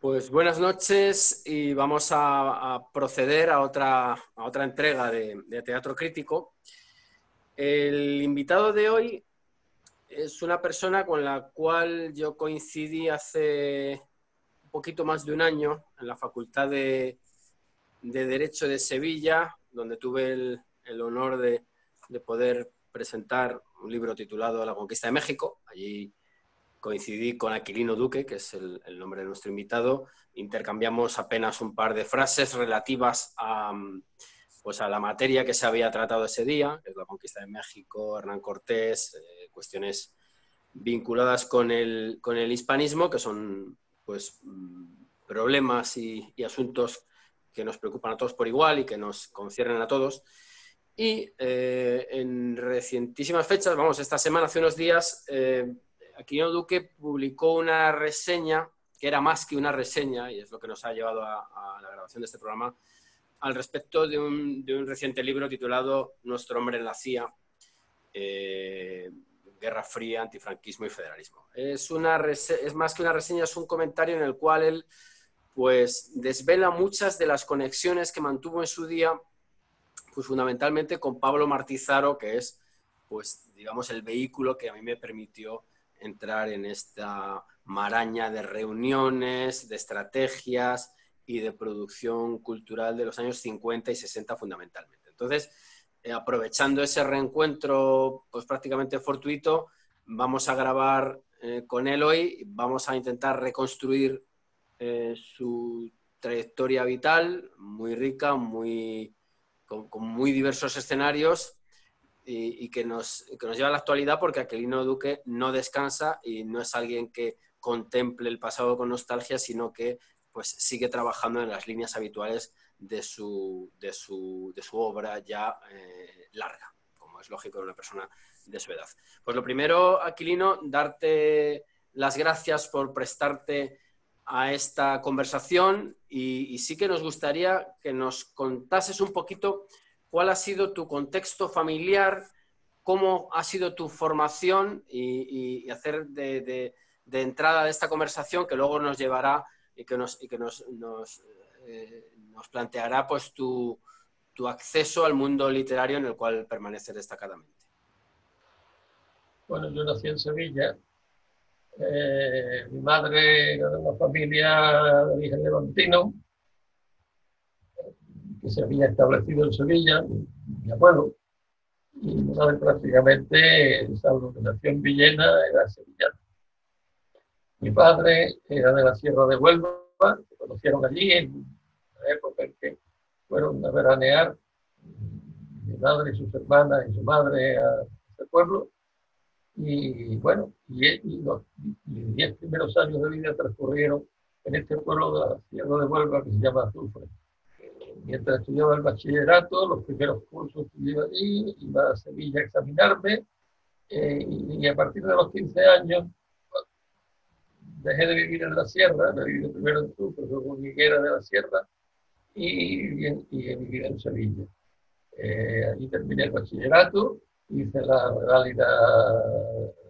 Pues buenas noches y vamos a proceder a otra entrega de Teatro Crítico. El invitado de hoy es una persona con la cual yo coincidí hace un poquito más de un año en la Facultad de Derecho de Sevilla, donde tuve el honor de poder presentar un libro titulado La conquista de México. Allí coincidí con Aquilino Duque, que es el nombre de nuestro invitado. Intercambiamos apenas un par de frases relativas a la materia que se había tratado ese día, que es la conquista de México, Hernán Cortés, cuestiones vinculadas con el hispanismo, que son pues problemas y asuntos que nos preocupan a todos por igual y que nos conciernen a todos. Y en recientísimas fechas, esta semana, hace unos días, Aquilino Duque publicó una reseña, que era más que una reseña, y es lo que nos ha llevado a la grabación de este programa, al respecto de un reciente libro titulado Nuestro hombre en la CIA, Guerra Fría, Antifranquismo y Federalismo. Es más que una reseña, es un comentario en el cual él pues, desvela muchas de las conexiones que mantuvo en su día, pues fundamentalmente con Pablo Martí-Zaro, que es, pues, digamos, el vehículo que a mí me permitió entrar en esta maraña de reuniones, de estrategias y de producción cultural de los años 50 y 60 fundamentalmente. Entonces, aprovechando ese reencuentro pues prácticamente fortuito, vamos a grabar con él hoy, vamos a intentar reconstruir su trayectoria vital, muy rica, con muy diversos escenarios, y que nos lleva a la actualidad, porque Aquilino Duque no descansa y no es alguien que contemple el pasado con nostalgia, sino que pues sigue trabajando en las líneas habituales de su obra ya larga, como es lógico de una persona de su edad. Pues lo primero, Aquilino, darte las gracias por prestarte a esta conversación y sí que nos gustaría que nos contases un poquito cuál ha sido tu contexto familiar, cómo ha sido tu formación y hacer de entrada de esta conversación, que luego nos llevará y que nos planteará pues tu acceso al mundo literario en el cual permaneces destacadamente. Bueno, yo nací en Sevilla. Mi madre era de una familia de origen levantino que se había establecido en Sevilla, mi abuelo, y mi madre prácticamente, salvo que nació en Villena, era sevillana. Mi padre era de la Sierra de Huelva, se conocieron allí en la época en que fueron a veranear mi madre y sus hermanas y su madre a ese pueblo. Y bueno, los 10 primeros años de vida transcurrieron en este pueblo de la Sierra de Huelva que se llama Azufre. Mientras estudiaba el bachillerato, los primeros cursos estudié allí, iba a Sevilla a examinarme, y a partir de los 15 años dejé de vivir en la sierra, viví primero en Azufre, luego en Higuera de la Sierra, y he vivido en Sevilla. Allí terminé el bachillerato, hice la reválida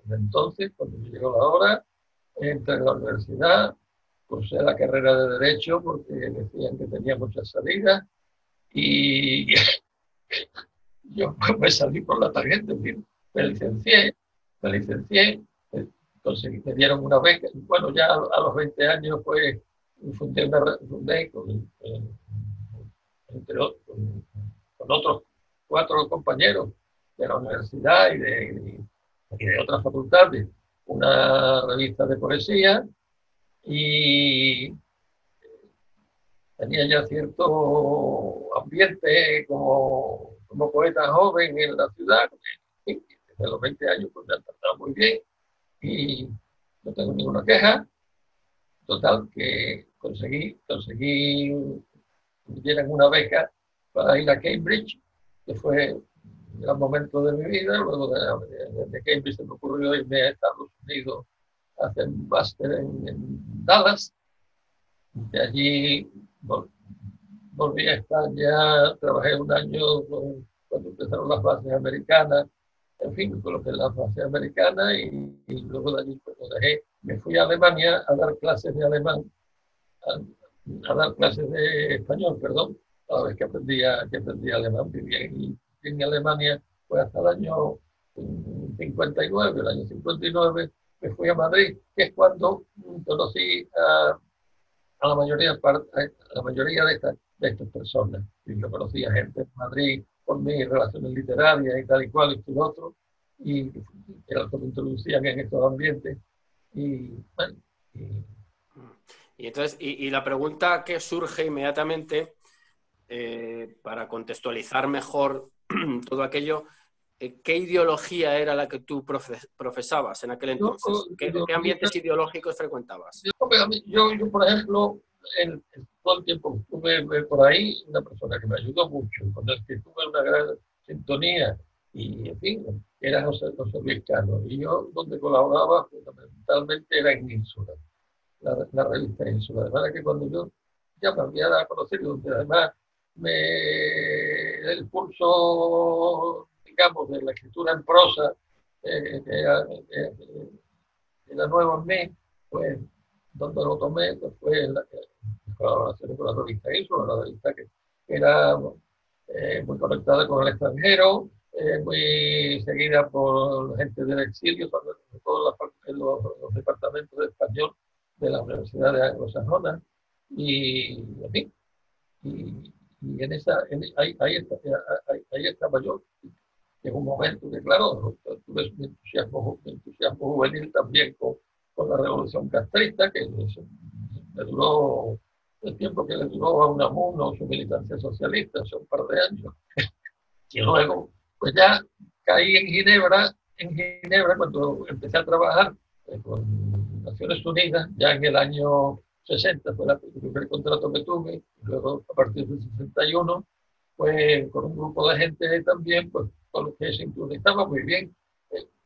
de entonces, cuando me llegó la hora, entré en la universidad, cursé la carrera de Derecho porque decían que tenía muchas salidas, y yo me salí por la tangente, me licencié, me dieron una beca. Bueno, ya a los 20 años pues fundé entre otros, con otros 4 compañeros de la universidad y de otras facultades, una revista de poesía, y tenía ya cierto ambiente como poeta joven en la ciudad. Desde los 20 años pues me han tratado muy bien y no tengo ninguna queja. Total, que conseguí me dieran una beca para ir a Cambridge, que fue un gran momento de mi vida. Luego de Cambridge se me ocurrió irme a Estados Unidos a hacer un máster en Dallas. De allí volví a España, trabajé un año cuando empezaron las bases americanas, en fin, con lo que es la base americana, y luego de allí pues lo dejé. Me fui a Alemania a dar clases de alemán a dar clases de español, perdón, a la vez que aprendía alemán. Vivía en Alemania pues hasta el año 59, el año 59 me fui a Madrid, que es cuando conocí a la mayoría de estas personas. Y yo conocía gente en Madrid por mis relaciones literarias y tal y cual, y otro, y que era que me introducían en estos ambientes. Y bueno, y entonces, y la pregunta que surge inmediatamente, para contextualizar mejor todo aquello, ¿qué ideología era la que tú profesabas en aquel entonces? ¿Qué ambientes ideológicos frecuentabas? Yo, por ejemplo, todo el tiempo estuve por ahí, una persona que me ayudó mucho, con el que tuve una gran sintonía, y en fin, era José Luis Cano. Y yo, donde colaboraba fundamentalmente, era en Ínsula, la revista Ínsula. De manera que cuando yo ya me había conocido, donde además el curso, digamos, de la escritura en prosa, que era nuevo en mí, pues donde lo tomé, pues fue en la colaboración con la revista Ínsula, una revista que era muy conectada con el extranjero, muy seguida por gente del exilio, sobre todo los departamentos de español de la Universidad de Anglosajona, y en fin, y ahí estaba yo. En un momento que, claro, tuve mi entusiasmo juvenil también con la revolución castrista, que me duró el tiempo que le duró a Unamuno su militancia socialista, hace un par de años. Y luego, pues ya caí en Ginebra cuando empecé a trabajar con Naciones Unidas, ya en el año 60 fue el primer contrato que tuve, y luego a partir del 61, pues con un grupo de gente también, pues con los que se sincronizaba muy bien.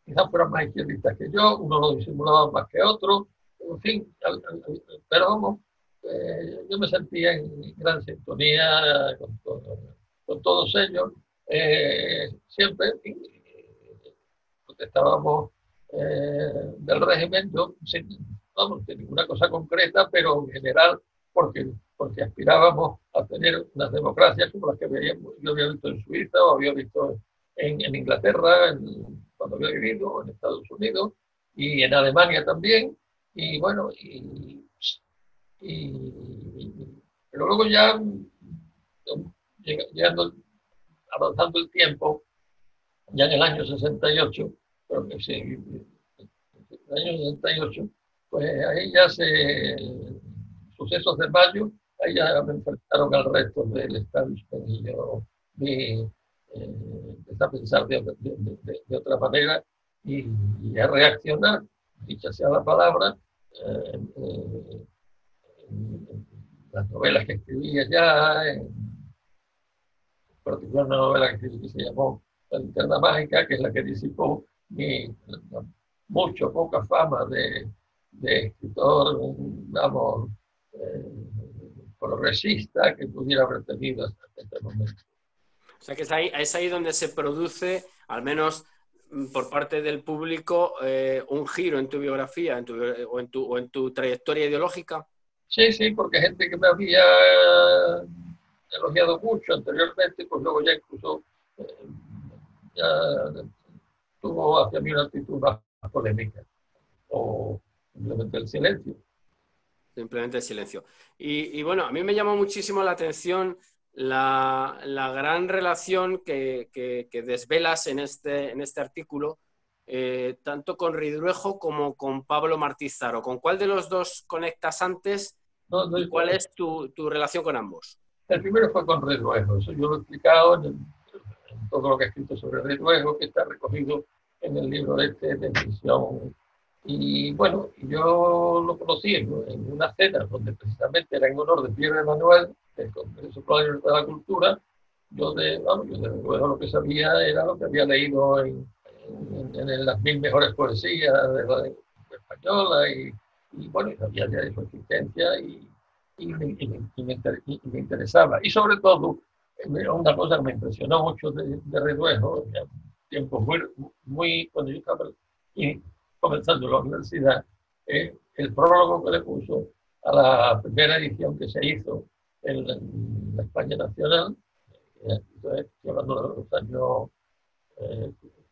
Quizás fueran más izquierdistas que uno lo disimulaba más que otro, en fin, pero vamos, yo me sentía en gran sintonía con todos ellos. Siempre protestábamos del régimen, yo vamos, de ninguna cosa concreta, pero en general porque aspirábamos a tener unas democracias como las que yo había visto en Suiza o había visto en Inglaterra, cuando había vivido, en Estados Unidos y en Alemania también. Y bueno, pero luego ya llegando, avanzando el tiempo, ya en el año 68, creo que sí, el año 68, pues ahí ya sucesos de mayo, ahí ya me enfrentaron al resto del establishment y yo empecé a pensar de otra manera y a reaccionar, dicha sea la palabra, en las novelas que escribía ya, en particular una novela que escribí que se llamó La linterna mágica, que es la que disipó mi poca fama de escritor, vamos, progresista que pudiera haber tenido hasta este momento. O sea que es ahí donde se produce, al menos por parte del público, un giro en tu biografía o en tu trayectoria ideológica. Sí, sí, porque gente que me había elogiado mucho anteriormente, pues luego ya incluso ya tuvo hacia mí una actitud más polémica o simplemente el silencio. Simplemente el silencio. Y bueno, a mí me llamó muchísimo la atención la gran relación que desvelas en este artículo, tanto con Ridruejo como con Pablo Martí Zaro. ¿Con cuál de los dos conectas antes y cuál es tu relación con ambos? El primero fue con Ridruejo. Eso yo lo he explicado en todo lo que he escrito sobre Ridruejo, que está recogido en el libro de Misión. Y bueno, yo lo conocí en una cena donde precisamente era en honor de Pierre Emmanuel, del Congreso por la Libertad de la Cultura. Yo de Ridruejo lo que sabía era lo que había leído en las 1000 mejores poesías de la española y bueno, sabía ya de su existencia y me interesaba. Y sobre todo, una cosa que me impresionó mucho de Ridruejo, tiempos muy cuando yo estaba comenzando la universidad, el prólogo que le puso a la primera edición que se hizo en la España Nacional. Entonces, estoy hablando de los años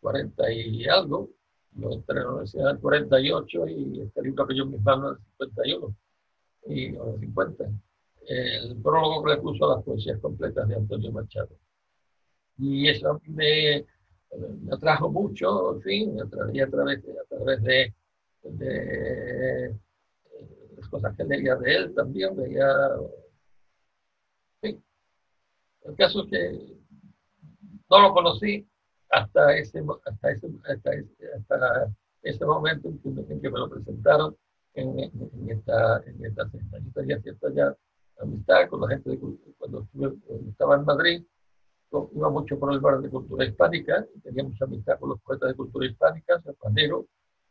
40 y algo. Yo entré en la universidad en el 48 y este libro que yo en mis manos en el 51 y, o el 50. El prólogo que le puso a las poesías completas de Antonio Machado. Y eso a mí me atrajo mucho, en fin, me atraía a través de las cosas que leía de él también, veía, en fin, el caso es que no lo conocí hasta ese momento en que me lo presentaron en esta cena. Yo tenía cierta ya amistad con la gente cuando estaba en Madrid, iba mucho por el bar de cultura hispánica, tenía mucha amistad con los poetas de cultura hispánica, Panero,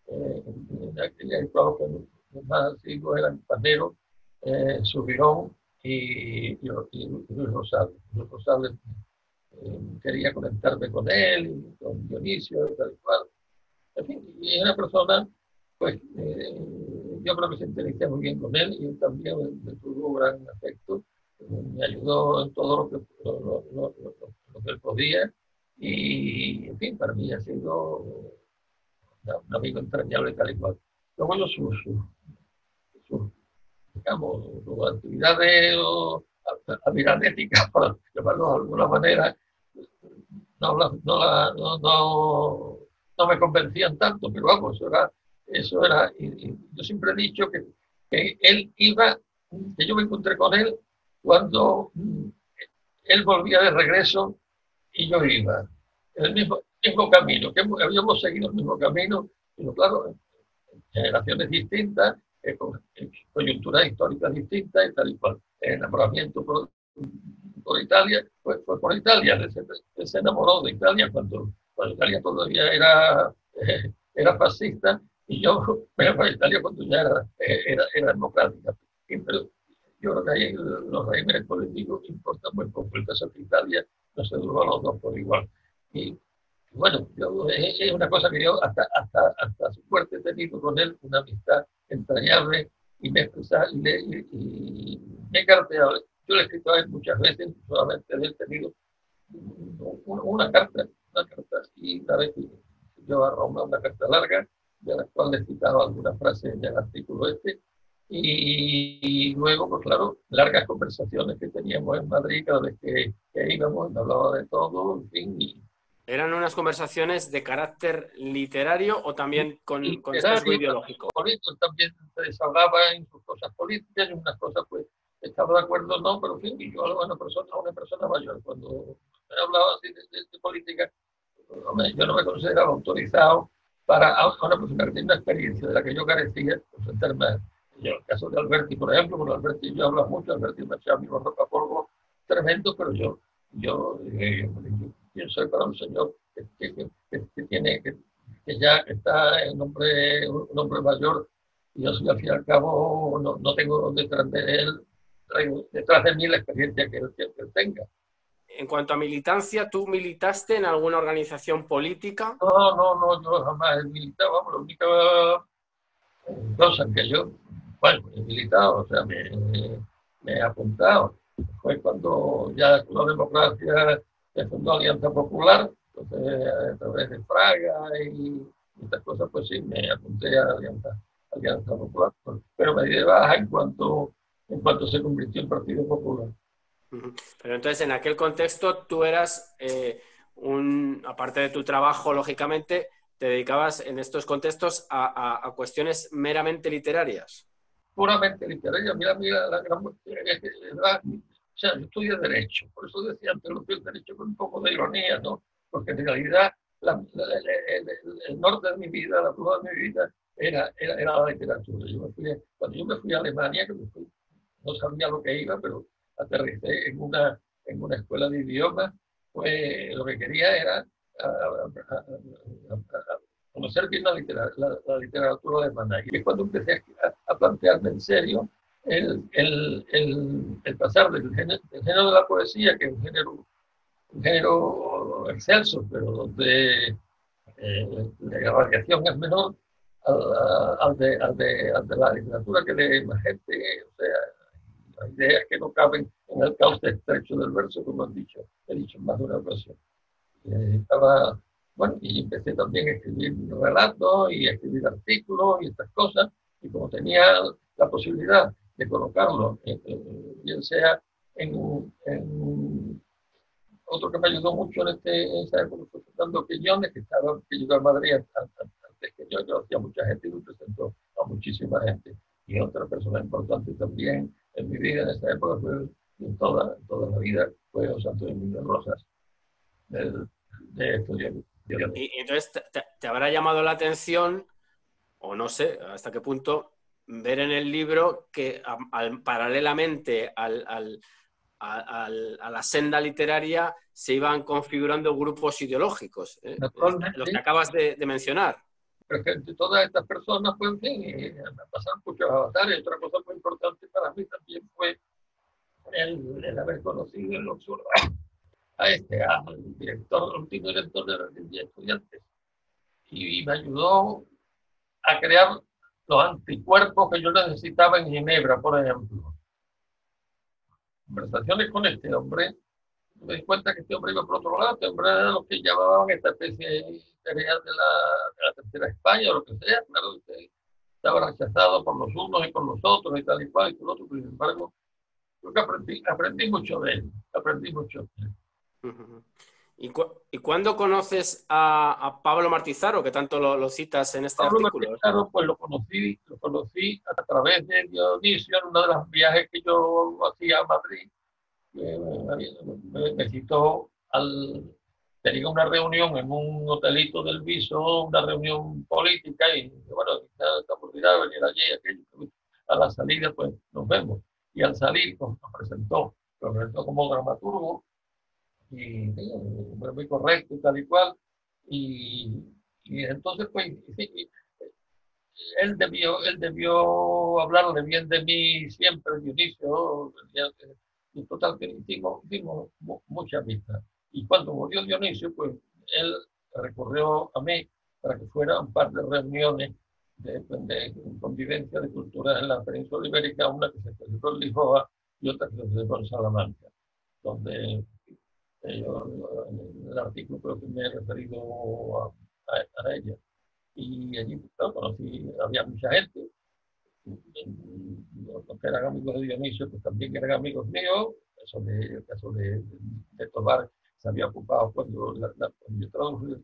en aquella época los más antiguos eran Panero, Subirón y Luis Rosales. Luis Rosales quería conectarme con él, y con Dionisio y tal y cual. En fin, y era una persona, pues, yo creo que se entendía muy bien con él y él también me tuvo gran afecto, me ayudó en todo lo que él podía y, en fin, para mí ha sido un amigo entrañable tal y cual. Luego yo sus digamos, sus actividades amiráticas, por llamarlo de alguna manera, no me convencían tanto, pero vamos, eso era y yo siempre he dicho que él iba, que yo me encontré con él cuando él volvía de regreso y yo iba, en el mismo camino, que habíamos seguido el mismo camino, pero claro, generaciones distintas, coyunturas históricas distintas y tal y cual. El enamoramiento por Italia, pues fue por Italia, él se enamoró de Italia cuando Italia todavía era fascista y yo me fui a Italia cuando ya era democrática. Pero yo creo que ahí los regímenes políticos importan muy poco. El caso de Italia no se duró a los dos por igual. Y bueno, es una cosa que yo hasta su muerte he tenido con él una amistad entrañable y me he carteado. Yo le he escrito a él muchas veces, solamente le he tenido una carta y una vez yo a Roma una carta larga, de la cual le he citado algunas frases del artículo este, y luego, pues claro, largas conversaciones que teníamos en Madrid cada vez que íbamos, me hablaba de todo, en fin. ¿Eran unas conversaciones de carácter literario o también con sesgo ideológico? Político, también se desahogaba en sus cosas políticas y unas cosas, pues, estaba de acuerdo no, pero en fin, y yo a una persona mayor, cuando me hablaba así de política, yo no me consideraba autorizado a una persona que tiene una experiencia de la que yo carecía, pues sentarme. En el caso de Alberti, por ejemplo, con Alberti yo hablo mucho, Alberti me echa amigos rocapolvo tremendo, pero yo pienso para un señor que ya está un hombre mayor, y yo soy al fin y al cabo, no tengo detrás de él, detrás de mí la experiencia que él tenga. En cuanto a militancia, ¿tú militaste en alguna organización política? No, yo jamás he militado, vamos, la única cosa que yo, bueno, he militado, o sea, me he apuntado, fue cuando ya con la democracia se fundó Alianza Popular, entonces a través de Fraga y estas cosas, pues sí, me apunté a Alianza Popular, pero me di de baja en cuanto se convirtió en Partido Popular. Pero entonces, en aquel contexto, tú eras, aparte de tu trabajo, lógicamente, te dedicabas en estos contextos a cuestiones meramente literarias. Puramente literaria, mira la gran... o sea, yo estudié Derecho, por eso decía antes lo que el Derecho con un poco de ironía, ¿no? Porque en realidad el norte de mi vida, la flor de mi vida, era la literatura. Cuando yo me fui a Alemania, no sabía lo que iba, pero aterricé en una escuela de idiomas, pues lo que quería era conocer bien la literatura alemana. Y es cuando empecé a plantearme en serio el pasar del género de la poesía, que es un género excelso, pero donde la variación es menor, al de la literatura que lee la gente, o sea, las ideas que no caben en el cauce estrecho del verso, como he dicho en más de una ocasión. Estaba, bueno, y empecé también a escribir relatos y a escribir artículos y estas cosas, y como tenía la posibilidad de colocarlo, bien sea en otro que me ayudó mucho en esa época fue Fernando Quiñones, que llegó a Madrid antes que yo hacía mucha gente y me presentó a muchísima gente. Y otra persona importante también en mi vida en esa época fue, en toda la vida, fue José Antonio Miguel Rosas, de estudio. Y entonces te habrá llamado la atención, o no sé hasta qué punto, ver en el libro que paralelamente a la senda literaria se iban configurando grupos ideológicos, los que acabas de mencionar. Presente todas estas personas, pues en fin, pasaron muchas batallas. Otra cosa muy importante para mí también fue el haber conocido en Oxford al director, último director de la Residencia de Estudiantes, y me ayudó a crear los anticuerpos que yo necesitaba en Ginebra, por ejemplo. Conversaciones con este hombre, me di cuenta que este hombre iba por otro lado, este hombre era lo que llamaban esta especie de la tercera España o lo que sea, claro, que estaba rechazado por los unos y por los otros y tal y cual y por otro, pero sin embargo, creo que aprendí mucho de él, aprendí mucho de él. ¿Y cuándo conoces a Pablo Martizaro, que tanto lo citas en este Pablo artículo? Martizaro, pues lo conocí a través de Dionisio en uno de los viajes que yo hacía a Madrid. Me citó tenía una reunión en un hotelito del Viso, una reunión política, y bueno, esta oportunidad de venir allí, aquello, a la salida, pues nos vemos. Y al salir, pues, nos presentó como dramaturgo, y muy correcto y tal y cual. Y entonces, pues, sí, él debió hablarle bien de mí siempre, Dionisio, y total que hicimos mucha amistad. Y cuando murió Dionisio, pues él recurrió a mí para que fuera un par de reuniones de convivencia de culturas en la península ibérica, una que se celebró en Lisboa y otra que se celebró en Salamanca, donde yo en el artículo creo que me he referido a ella. Y allí conocí, había mucha gente, los que eran amigos de Dionisio, pues también eran amigos míos. El caso de Tobar se había ocupado cuando yo traduje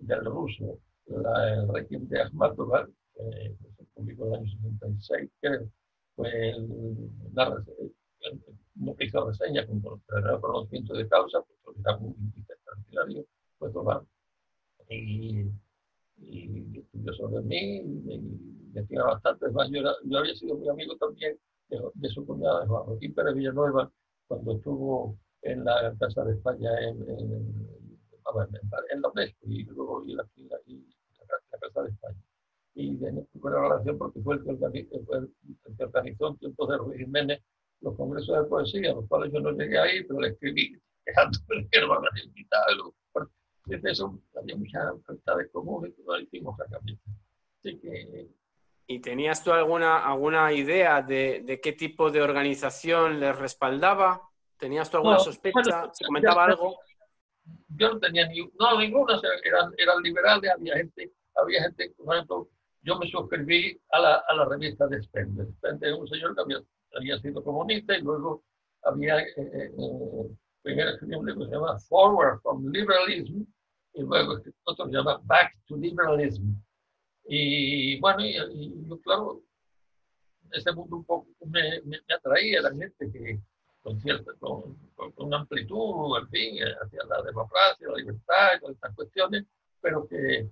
del ruso el Requiem de Ahmad Tobar, que se publicó en el año 76, creo. Pues no hizo reseña con conocimiento de causa, pues era un lingüista extraordinario, fue Tobar. Y estudió sobre mí, y me estima bastante. Además, yo había sido muy amigo también de su cuñado, de Juan Joaquín Pérez Villanueva, cuando estuvo en la Casa de España en la UNESCO, y luego y la Casa de España. Y de buena relación porque fue el que organizó en tiempos de Ruiz Jiménez los congresos de poesía, a los cuales yo no llegué ahí, pero le escribí quejándome que no me habían invitado. Desde eso había muchas amistades comunes y todo, hicimos la camisa. Así que... ¿Y tenías tú alguna idea de qué tipo de organización les respaldaba? ¿Tenías tú alguna sospecha? Bueno, ¿se comentaba algo? Yo no tenía ninguna, eran liberales, había gente, por ejemplo, yo me suscribí a la revista de Spender. Spender es un señor que había sido comunista y luego primero escribió un libro que se llama Forward from Liberalism y luego otro que se llama Back to Liberalism. Y bueno, y yo, claro, ese mundo un poco me atraía, la gente que con una amplitud, en fin, hacia la democracia, la libertad y todas estas cuestiones, pero que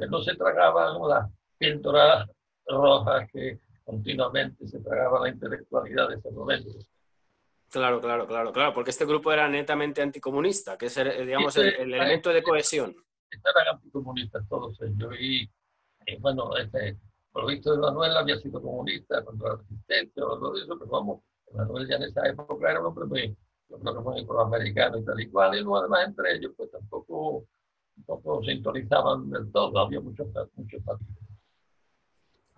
no se tragaban las píldoras rojas que continuamente se tragaba la intelectualidad de ese momento. Claro, porque este grupo era netamente anticomunista, que es, digamos, el elemento de cohesión. Eran anticomunistas todos ellos, y bueno, por lo visto Manuel había sido comunista contra la resistencia o algo de eso, pero vamos, Manuel ya en esa época era un hombre muy proamericano y tal y cual, y luego además entre ellos pues tampoco sintonizaban del todo, había muchos partidos.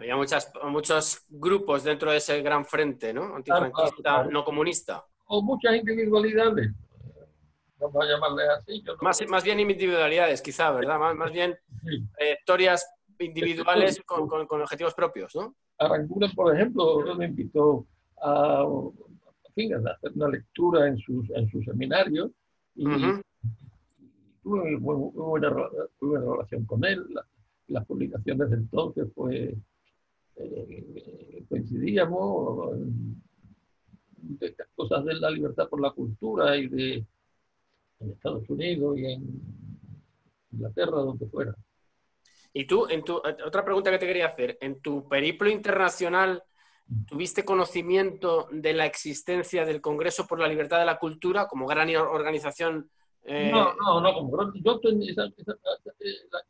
Había muchos grupos dentro de ese gran frente, ¿no? Claro, Antifranquista, claro. no comunista. O muchas individualidades, vamos a llamarles así. Yo no, Más bien individualidades, quizá, ¿verdad? Más bien sí. trayectorias individuales con objetivos propios, ¿no? Aranguren, por ejemplo, me invitó a, en fin, a hacer una lectura en su seminario y Ujú. tuve muy buena relación con él. Las publicaciones de entonces pues, coincidíamos de estas cosas de la libertad por la cultura y de en Estados Unidos y en Inglaterra, donde fuera. Y tú, otra pregunta que te quería hacer, en tu periplo internacional, ¿tuviste conocimiento de la existencia del Congreso por la Libertad de la Cultura como gran organización? No, como yo tenía el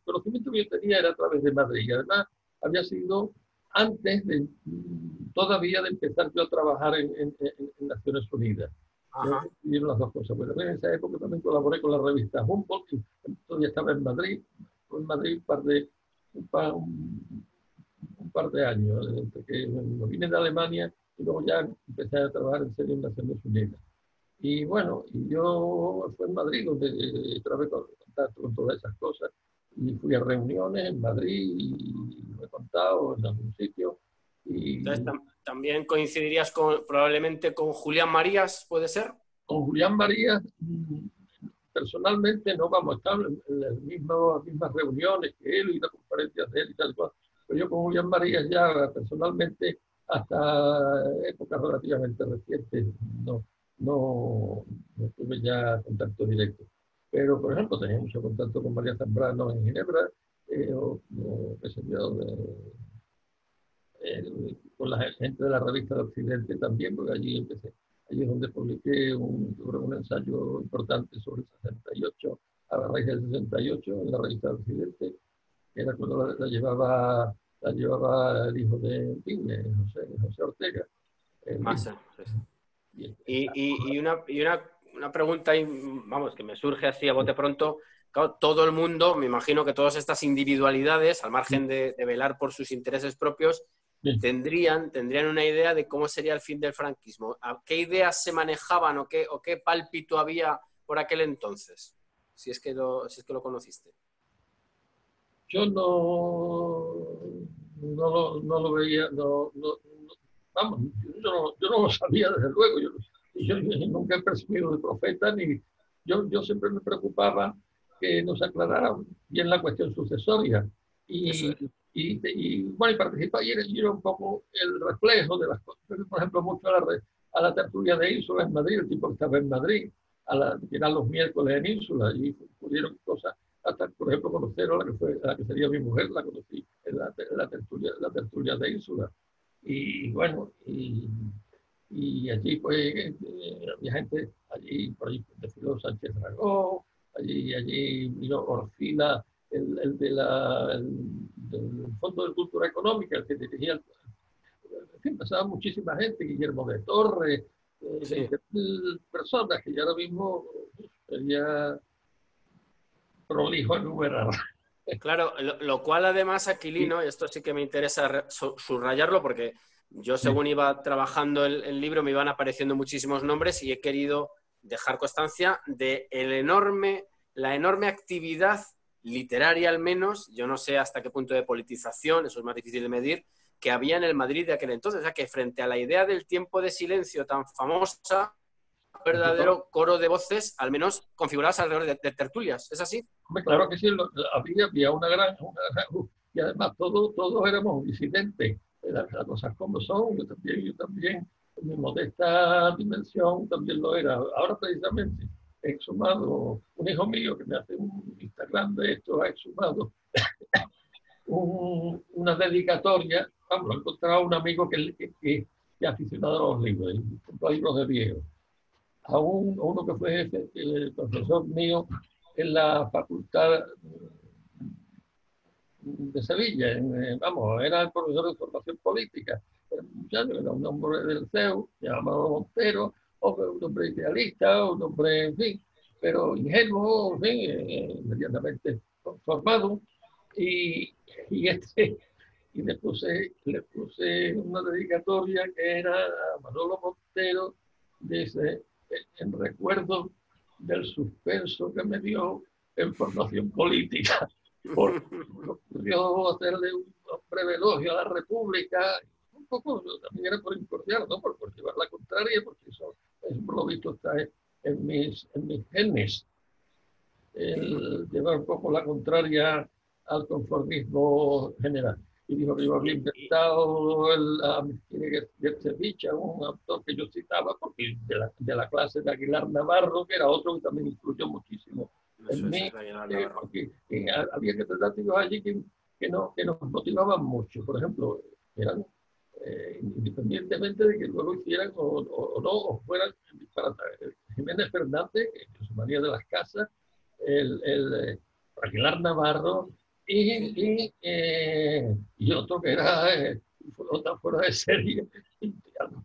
conocimiento que yo tenía era a través de Madrid y además había sido antes de todavía de empezar yo a trabajar en Naciones Unidas. Ajá. Vieron las dos cosas. Bueno, en esa época también colaboré con la revista Humboldt, y todavía estaba en Madrid, un par de años, entre que me vine de Alemania y luego ya empecé a trabajar en serio en Naciones Unidas. Y bueno, y yo fue en Madrid donde trabé contacto con todas esas cosas. Y fui a reuniones en Madrid y lo he contado en algún sitio. Entonces, Y también coincidirías probablemente con Julián Marías, ¿puede ser? con Julián María, personalmente no vamos a estar en las mismas reuniones que él y las conferencias de él y tal cual. Pero yo con Julián María ya personalmente hasta épocas relativamente recientes no, no tuve ya contacto directo. Pero, por ejemplo, tenía mucho contacto con María Zambrano en Ginebra, o qué sé yo, con la gente de la revista de Occidente también, porque allí empecé. Allí es donde publiqué un ensayo importante sobre el 68, a raíz del 68, en la revista de Occidente, que era cuando la llevaba el hijo de Pigne, José Ortega. El Más, hijo. sí, sí. Una pregunta, vamos, que me surge así a bote pronto. Claro, todo el mundo, me imagino que todas estas individualidades, al margen de velar por sus intereses propios, Sí. tendrían una idea de cómo sería el fin del franquismo. ¿A qué ideas se manejaban o qué pálpito había por aquel entonces? Si es que lo conociste. Yo no lo veía, vamos, yo no lo sabía desde luego, yo nunca he percibido de profeta, ni yo siempre me preocupaba que nos aclararan bien la cuestión sucesoria Eso y, es. bueno, y participar y era un poco el reflejo de las cosas. Por ejemplo, mucho a la tertulia de Ínsula en Madrid, el tipo que estaba en Madrid, que eran los miércoles en Ínsula, y pudieron cosas hasta, por ejemplo, conocer a la que sería mi mujer, la conocí en la tertulia de Ínsula. Y bueno, y allí pues había gente, allí por ahí desfiló Sánchez Dragó, allí vino Orfila, del Fondo de Cultura Económica, el que dirigía, en fin, pasaba muchísima gente, Guillermo de Torres, Sí. personas que ya ahora mismo sería prolijo enumerar. Claro, lo cual además, Aquilino, y esto sí que me interesa subrayarlo porque yo según iba trabajando el libro me iban apareciendo muchísimos nombres y he querido dejar constancia de la enorme actividad literaria al menos, yo no sé hasta qué punto de politización, eso es más difícil de medir, que había en el Madrid de aquel entonces. O sea, que frente a la idea del tiempo de silencio tan famosa, un verdadero coro de voces, al menos configuradas alrededor de tertulias. ¿Es así? Claro que sí, había y además todos éramos disidentes, las cosas como son, yo también, en mi modesta dimensión también lo era. Ahora precisamente he exhumado, un hijo mío que me hace un Instagram de esto, ha exhumado una dedicatoria, vamos, he encontrado un amigo que es aficionado a los libros, a libros de viejos, a uno que fue el profesor mío en la facultad de Sevilla, vamos, era el profesor de formación política, era un hombre del CEU, llamado Montero, un hombre idealista, un hombre, en fin, pero ingenuo, en fin, medianamente formado, y, y este y le puse una dedicatoria que era a Manolo Montero, dice, en recuerdo del suspenso que me dio en formación política, porque ocurrió hacerle un breve elogio a la República, un poco también era por incordiar, ¿no? Por llevar la contraria, porque eso por lo visto está en mis genes, el llevar un poco la contraria al conformismo general. Y dijo que yo había inventado a Gercevich, un autor que yo citaba, porque de la clase de Aguilar Navarro, que era otro que también influyó muchísimo en mí, porque había que tratar de allí que nos motivaban mucho. Por ejemplo, eran independientemente de que luego hicieran o no, o fueran disparatados. Jiménez Fernández, José María de las Casas, Aguilar Navarro y otro que era fuera de serie,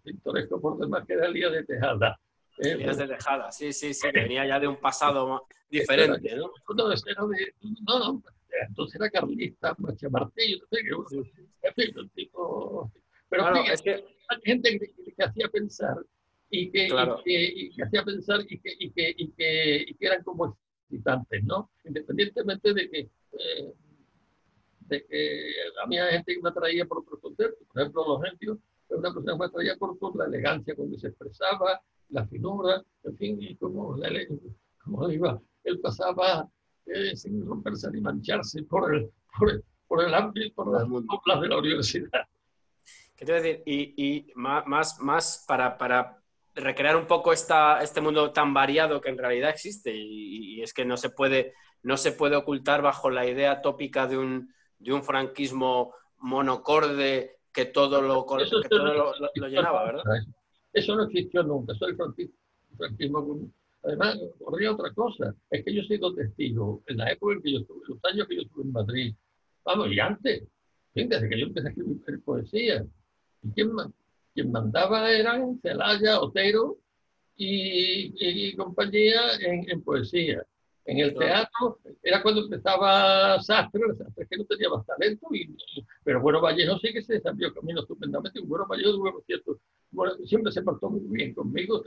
pintoresco por demás, que era Elías de Tejada. Elías de Tejada, sí, que venía ya de un pasado diferente, ¿no? No, entonces era carlista, Martillo, en fin, un tipo... Pero claro, fíjate, es que... hay gente que hacía pensar claro. y que hacía pensar y que eran como excitantes, ¿no? Independientemente de que a mí hay gente que me atraía por otros conceptos. Por ejemplo, los gentios, una persona que me atraía por la elegancia con se expresaba, la finura, en fin, y como iba, él pasaba sin romperse ni mancharse por el ámbito, por las coplas de la universidad. ¿Qué te voy a decir? Y más para recrear un poco este mundo tan variado que en realidad existe, y es que no se puede ocultar bajo la idea tópica de un franquismo monocorde que todo lo llenaba, ¿verdad? Eso no existió nunca, eso es el franquismo. Además, ocurría otra cosa, es que yo he sido testigo en la época en que yo estuve, los años que yo estuve en Madrid, vamos, y antes, desde que yo empecé a escribir poesía, y quien mandaba eran Celaya, Otero y compañía en poesía. En el teatro era cuando empezaba Sastre que no tenía más talento, pero bueno, Vallejo sí que se desarrolló camino estupendamente. Bueno, Vallejo, por cierto, siempre se portó muy bien conmigo,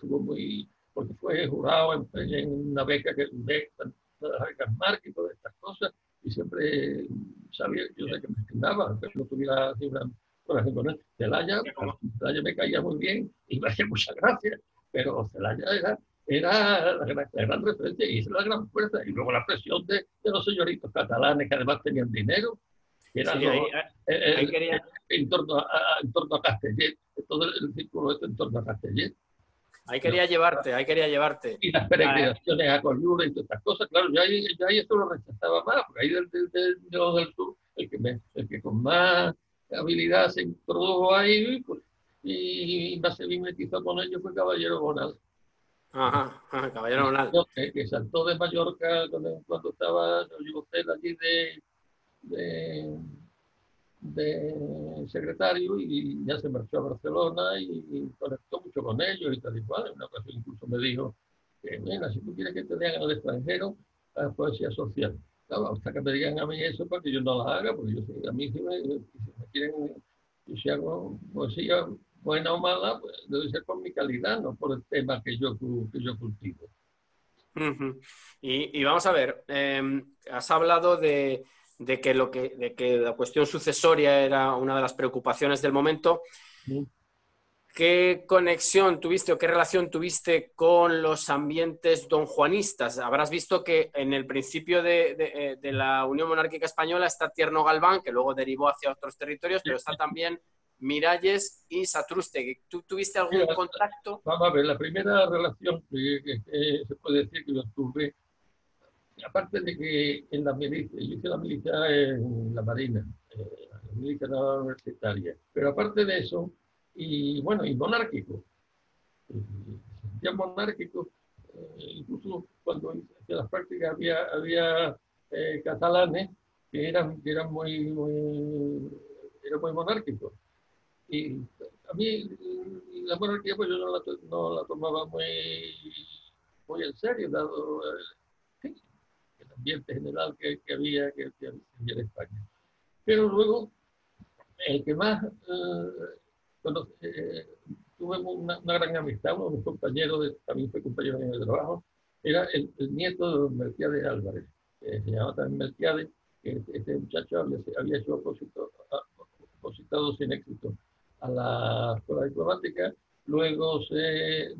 porque fue jurado en una beca las becas Marc y todas estas cosas, y siempre sabía, yo sé que me estimaba, aunque no tuviera una relación con él. Celaya me caía muy bien y me hacía muchas gracias, pero Celaya era la gran referencia y esa es la gran fuerza. Y luego la presión de los señoritos catalanes que además tenían dinero, que eran sí, ahí quería... en torno a Castellet, todo el círculo en torno a Castellet. Ahí quería llevarte. Y las peregrinaciones a Coyura y todas estas cosas, claro, yo ahí esto lo rechazaba más, porque ahí del sur, el que con más habilidad se introdujo ahí, pues, y más se mimetizó con ellos fue Caballero Bonal. Ajá, Caballero Bonal. Que saltó de Mallorca cuando estaba el hotel allí de secretario y ya se marchó a Barcelona y conectó mucho con ellos y tal y cual. En una ocasión incluso me dijo que, mira, si tú quieres que te lean al extranjero, haz poesía social. Claro, hasta que me digan a mí eso para que yo no la haga, porque a mí si me quieren, si hago poesía buena o mala, pues debe ser por mi calidad, no por el tema que yo cultivo. Y vamos a ver, has hablado de que la cuestión sucesoria era una de las preocupaciones del momento. ¿Qué conexión tuviste o qué relación tuviste con los ambientes donjuanistas? Habrás visto que en el principio de la Unión Monárquica Española está Tierno Galván, que luego derivó hacia otros territorios, pero está también Miralles y Satrústegui. ¿Tú tuviste algún contacto? Vamos a ver, la primera relación que se puede decir que yo tuve, aparte de que en la milicia, yo hice la milicia en la Marina, la milicia universitaria, pero aparte de eso, y bueno, y monárquico, ya monárquico, incluso cuando hice las prácticas había catalanes que eran muy monárquicos. Y a mí la monarquía pues yo no la tomaba muy en serio, dado el ambiente general que había en España. Pero luego el que más tuve una gran amistad, uno de mis compañeros, también fue compañero en el trabajo, era el nieto de don Melquiades Álvarez, se llamaba también Melquiades, que este muchacho había hecho opositado sin éxito a la escuela diplomática, luego se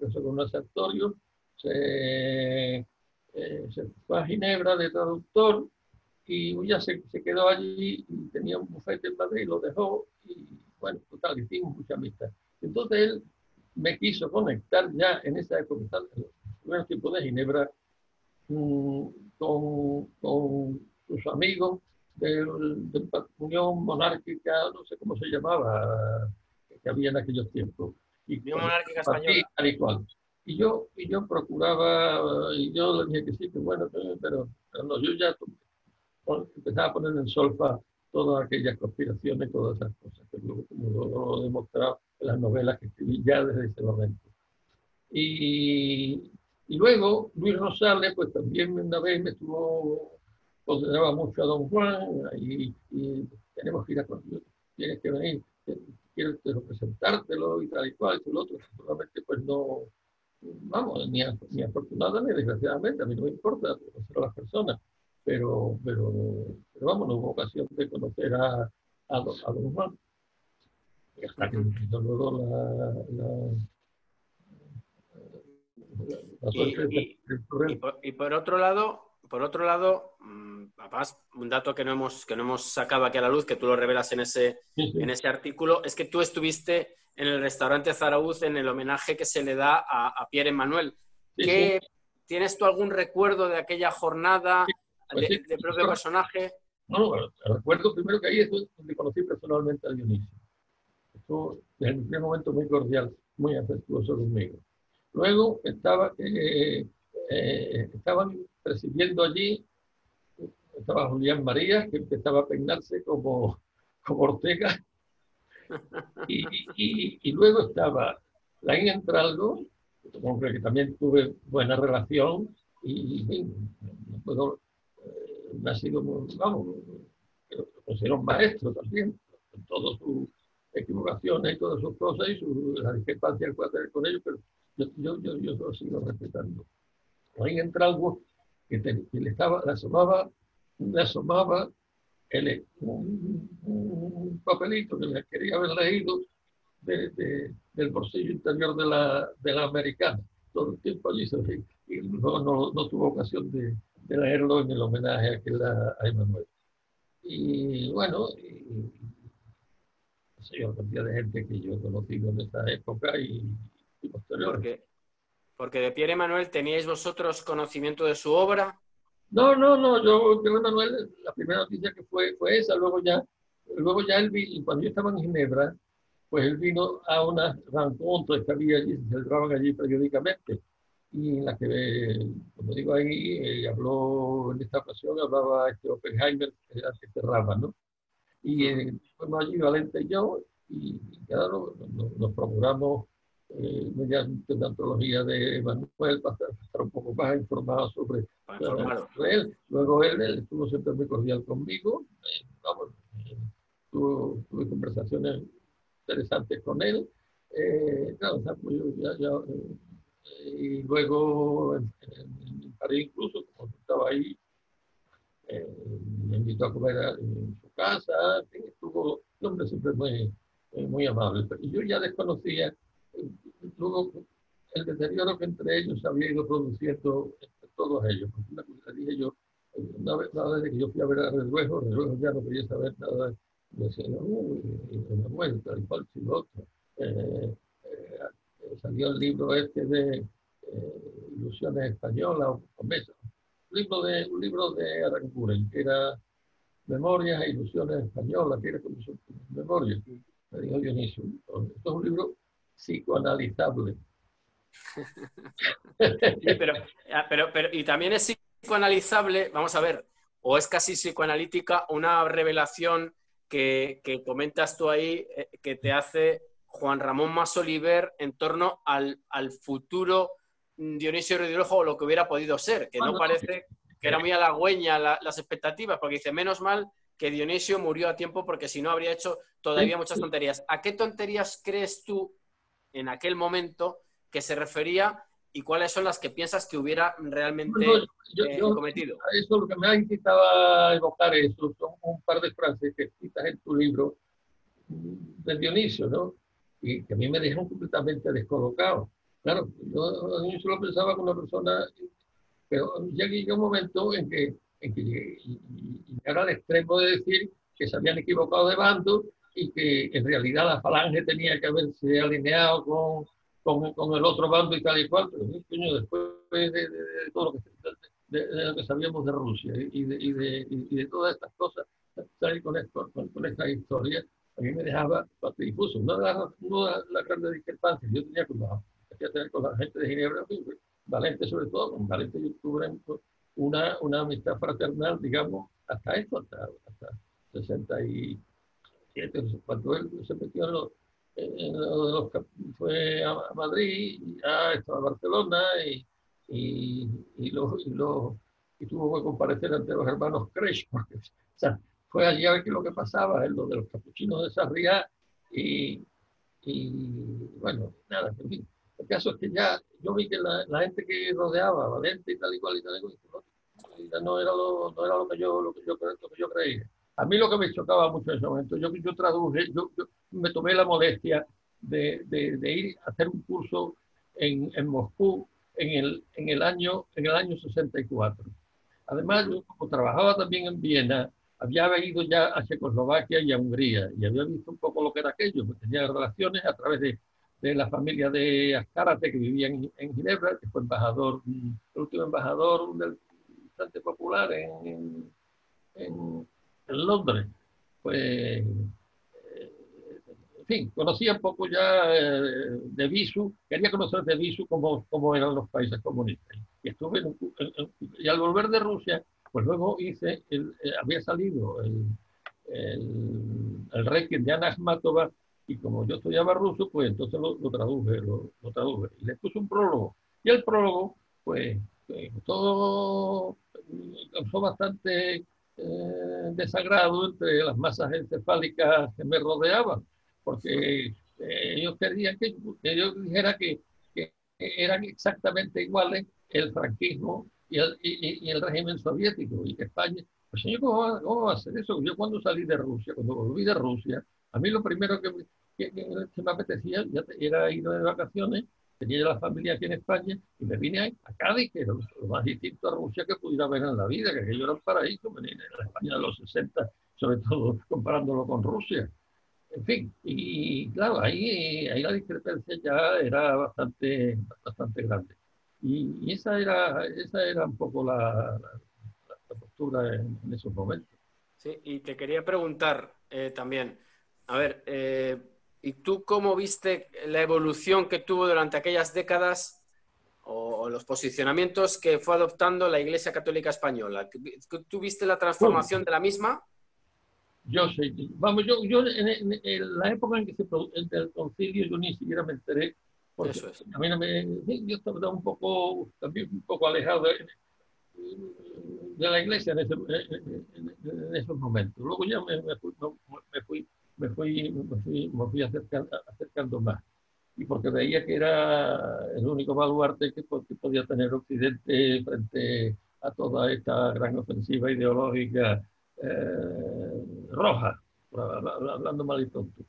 casó con un sartorio, se fue a Ginebra de traductor y ya se quedó allí y tenía un bufete en Madrid, lo dejó y bueno, total, hicimos mucha amistad. Entonces él me quiso conectar ya en esa época, en los primeros tiempos de Ginebra, con sus amigos de la Unión Monárquica, no sé cómo se llamaba, que había en aquellos tiempos. Y Unión cuando Monárquica partí, Española. tal y cual. Y yo procuraba, y yo le dije que sí, que bueno, pero no, yo ya empezaba a poner en solfa todas aquellas conspiraciones, todas esas cosas, que luego, como lo he demostrado en las novelas que escribí ya desde ese momento. Y, y luego Luis Rosales, pues también una vez me estuvo, consideraba mucho a Don Juan, y tenemos que ir a tienes que venir, quiero presentártelo y tal y cual, y lo otro, seguramente pues no, vamos, ni afortunada ni desgraciadamente, a mí no me importa conocer a las personas, pero vamos, no hubo ocasión de conocer a Don Juan. Y hasta que luego la suerte de Y y por otro lado, además, un dato que no hemos sacado aquí a la luz, que tú lo revelas sí, en sí, ese artículo, es que tú estuviste en el restaurante Zarauz en el homenaje que se le da a Pierre Emmanuel. sí, sí, ¿Tienes tú algún recuerdo de aquella jornada, pues sí, de propio personaje? no, bueno, recuerdo primero que ahí es donde conocí personalmente a Dionisio. Estuvo desde el primer momento muy cordial, muy afectuoso conmigo. Luego estaban presidiendo allí, estaba Julián María, que empezaba a peinarse como Ortega, y luego estaba Laín Entralgo, con el que también tuve buena relación, y no puedo, me ha sido, vamos, lo considero un maestro también, con todas sus equivocaciones y todas sus cosas, y la discrepancia que puede tener con ellos, pero yo lo sigo respetando. Ahí entra algo que le asomaba un papelito que le quería haber leído del bolsillo interior de la americana. Todo el tiempo allí y no tuvo ocasión de leerlo en el homenaje a Emanuel. Y bueno, la cantidad de gente que yo he conocido en esa época y posteriores. Porque, porque de Pierre Emmanuel teníais vosotros conocimiento de su obra. No, yo creo, Manuel, la primera noticia que fue esa, luego ya él vino, cuando yo estaba en Ginebra, pues él vino a unas rencontres que había allí, se celebraban allí periódicamente, y en la que, como digo ahí, habló, en esta ocasión hablaba Oppenheimer, que era que cerraba, ¿no? Y fuimos allí, Valente y yo, y claro, nos procuramos mediante una antología de Manuel para estar un poco más informado sobre, Informado. sobre él. Luego él estuvo siempre muy cordial conmigo, vamos, tuve conversaciones interesantes con él. Claro, pues y luego en París incluso, como estaba ahí, eh, me invitó a comer en su casa, estuvo un hombre siempre muy amable. Y yo ya desconocía, luego el deterioro que entre ellos había ido produciendo entre todos ellos. Porque una cosa dije yo, una vez que yo fui a ver a Reduejo ya no quería saber nada. Me decía, no, una vuelta, tal cual, si lo otro. Salió el libro este de Ilusiones Españolas o Mesa, un libro de Aranguren, que era Memorias e Ilusiones Españolas, que era como su memoria. Me dijo Dionisio, esto es un libro psicoanalizable. Sí, pero y también es psicoanalizable, vamos a ver, o es casi psicoanalítica una revelación que comentas tú ahí, que te hace Juan Ramón Masoliver en torno al futuro Dionisio Ridíojo o lo que hubiera podido ser, que no Bueno, parece que era muy halagüeña las expectativas, porque dice, menos mal que Dionisio murió a tiempo porque si no habría hecho todavía muchas tonterías. ¿A qué tonterías crees tú en aquel momento que se refería y cuáles son las que piensas que hubiera realmente cometido? Eso lo que me ha incitado a evocar eso son un par de frases que citas en tu libro de Dionisio, ¿no? Y que a mí me dejaron completamente descolocado. Claro, yo solo pensaba como una persona, pero ya llegó un momento en que llegara al extremo de decir que se habían equivocado de bando y que en realidad la falange tenía que haberse alineado con el otro bando y tal y cual, pero coño, después de todo lo que, de lo que sabíamos de Rusia y de todas estas cosas, salir con esta historia, a mí me dejaba difuso. Una de las grandes discrepancias yo tenía con la gente de Ginebra, Valente sobre todo, con Valente yo tuve una amistad fraternal, digamos, hasta eso, hasta 67, cuando él se metió fue a Madrid, y ya estaba a Barcelona y, y, lo, y, lo, y tuvo que comparecer ante los hermanos Kresch, porque o sea, fue allí a ver qué es lo que pasaba, en lo de los capuchinos de Sarriá, y, y bueno, nada, en fin. El caso es que ya yo vi que la gente que rodeaba a Valente y tal y cual, no era lo que yo creía. A mí lo que me chocaba mucho en ese momento, yo traduje, yo me tomé la molestia de ir a hacer un curso en Moscú en el año 64. Además, yo como trabajaba también en Viena, había ido ya a Checoslovaquia y a Hungría y había visto un poco lo que era aquello, pues tenía relaciones a través de la familia de Azcárate que vivía en Ginebra, que fue embajador, el último embajador del Frente Popular en Londres. Pues, en fin, conocía un poco ya de Visu, quería conocer de Visu cómo eran los países comunistas. Y estuve y al volver de Rusia, pues luego había salido el Requiem de Ana Akhmatova, y como yo estudiaba ruso, pues entonces lo traduje. Y le puse un prólogo. Y el prólogo, pues, todo causó bastante desagrado entre las masas encefálicas que me rodeaban, porque ellos querían que yo dijera que eran exactamente iguales el franquismo y el régimen soviético, y que España, pues señor, ¿cómo va a hacer eso? Yo cuando salí de Rusia, cuando volví de Rusia, a mí lo primero que me apetecía era ir de vacaciones. Tenía la familia aquí en España y me vine a Cádiz, que era lo más distinto a Rusia que pudiera ver en la vida, que aquello era un paraíso, venir a la España de los 60, sobre todo comparándolo con Rusia. En fin, y claro, ahí la discrepancia ya era bastante grande. Y esa era un poco la postura en esos momentos. Sí, y te quería preguntar también, a ver, ¿y tú cómo viste la evolución que tuvo durante aquellas décadas o los posicionamientos que fue adoptando la Iglesia Católica Española? ¿Tú viste la transformación de la misma? Yo sé, vamos, yo en la época en que se produjo el concilio, yo ni siquiera me enteré, porque Eso es. a mí no yo estaba también un poco alejado de la iglesia en esos momentos. Luego ya me fui acercando más. Y porque veía que era el único baluarte que podía tener Occidente frente a toda esta gran ofensiva ideológica roja, hablando mal y tonto,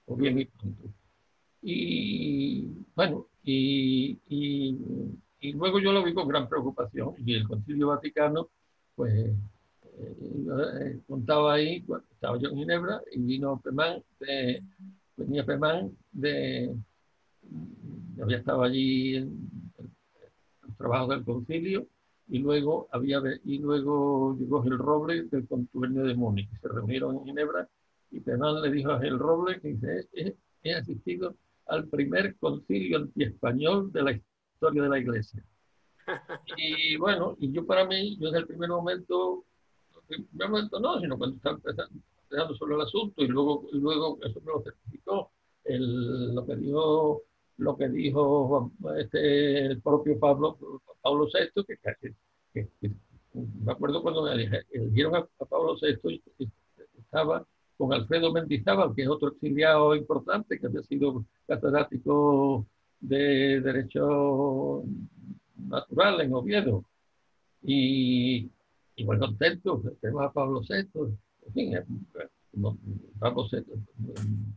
o bien y tonto. Y bueno, y luego yo lo vi con gran preocupación. Y el Concilio Vaticano, pues contaba ahí, estaba yo en Ginebra y venía Pemán había estado allí en los trabajos del concilio, y luego llegó Gil Roble del contubernio de Múnich. Se reunieron en Ginebra y Pemán le dijo a Gil Roble que dice, he asistido al primer concilio antiespañol de la historia de la Iglesia. Y bueno, y yo desde el primer momento no, sino cuando estaba empezando sobre el asunto, y luego eso me lo certificó lo que dijo el propio Pablo VI, me acuerdo cuando me eligieron a Pablo VI, estaba con Alfredo Mendizábal, que es otro exiliado importante, que había sido catedrático de Derecho Natural en Oviedo. Y, y muy contento, tenemos a Pablo VI, en fin, no, Pablo VI,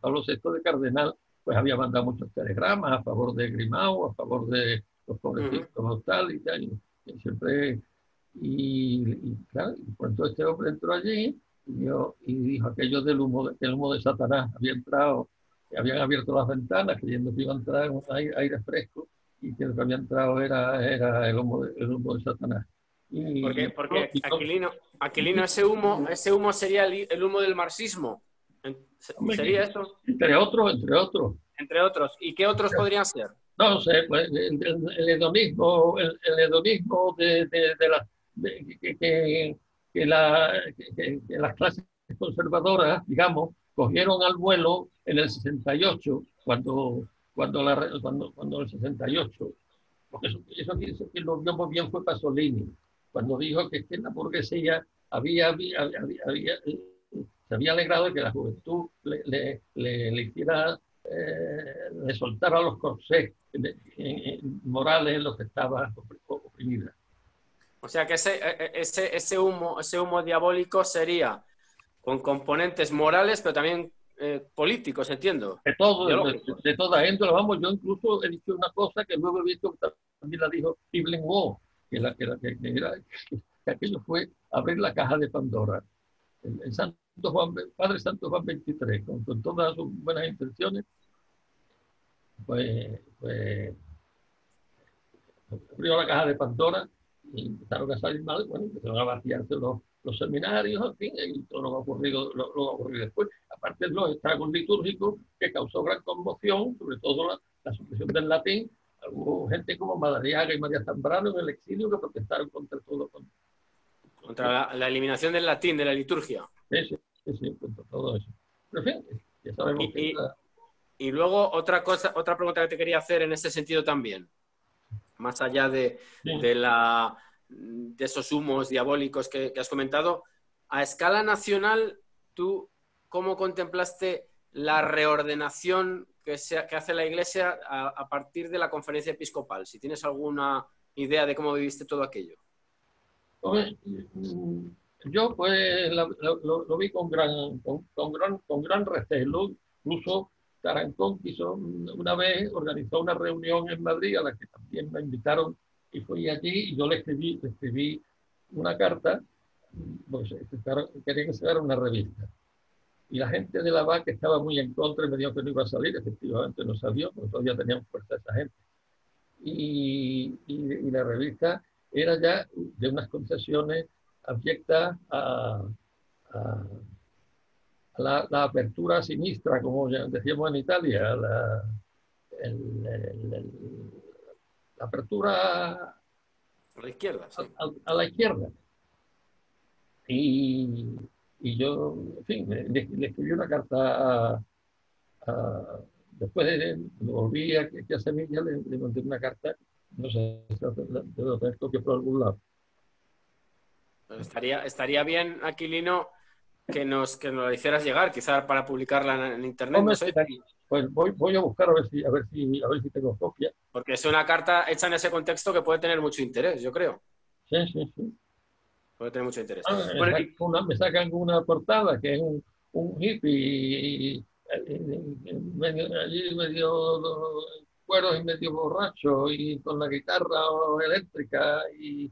Pablo VI de Cardenal, pues había mandado muchos telegramas a favor de Grimao, a favor de los pobrecitos, tal y tal, y siempre, y claro, y pronto este hombre entró allí y dijo aquello del humo de Satanás, había entrado, habían abierto las ventanas creyendo que iba a entrar un aire fresco, y que lo que había entrado era el humo de Satanás. Porque Aquilino, ese humo sería el humo del marxismo. ¿Sería eso? Entre otros. Entre otros. ¿Y qué otros podrían ser? No sé, pues el hedonismo, el hedonismo que las clases conservadoras, digamos, cogieron al vuelo en el 68, cuando el 68, porque eso que lo vio muy bien fue Pasolini, cuando dijo que la burguesía se había alegrado de que la juventud le hiciera, le soltara los corsés morales en los que estaba oprimida. O sea que ese humo diabólico sería con componentes morales, pero también políticos, entiendo. De todo, de toda índole. Vamos, yo incluso he dicho una cosa que luego he visto que también la dijo Evelyn Waugh, que aquello fue abrir la caja de Pandora. El Padre Santo Juan 23, con todas sus buenas intenciones, pues abrió la caja de Pandora y empezaron a salir mal, bueno, empezaron a vaciarse los seminarios, en fin, y todo lo que ha ocurrido después. Aparte de los estragos litúrgicos que causó gran conmoción, sobre todo la supresión del latín. Hubo gente como Madariaga y María Zambrano en el exilio que protestaron contra todo. Contra la eliminación del latín, de la liturgia. Sí, contra todo eso. Pero en fin, ya sabemos que... Y luego otra pregunta que te quería hacer en ese sentido también, más allá de esos humos diabólicos que has comentado, a escala nacional, ¿tú cómo contemplaste la reordenación que hace la Iglesia a partir de la conferencia episcopal? Si tienes alguna idea de cómo viviste todo aquello. Pues, yo pues lo vi con gran recelo. Incluso Tarancón una vez organizó una reunión en Madrid a la que también me invitaron y fui allí y yo le escribí una carta, pues querían sacar una revista. Y la gente de la VAC estaba muy en contra y me dijo que no iba a salir. Efectivamente no salió, porque todavía teníamos fuerza esa gente. Y la revista era ya de unas concesiones abyectas a la apertura sinistra, como ya decíamos en Italia, la apertura a la izquierda. Sí. A la izquierda. Y yo, en fin, le escribí una carta después volví aquí a Sevilla, le mandé una carta, no sé, debo tener copia por algún lado. Estaría bien, Aquilino, que nos la hicieras llegar, quizás para publicarla en internet. No sé. Pues voy a buscar a ver si tengo copia. Porque es una carta hecha en ese contexto que puede tener mucho interés, yo creo. Sí. Puede tener mucho interés. Me sacan una portada que es un hippie allí medio cueros y medio borracho y con la guitarra eléctrica y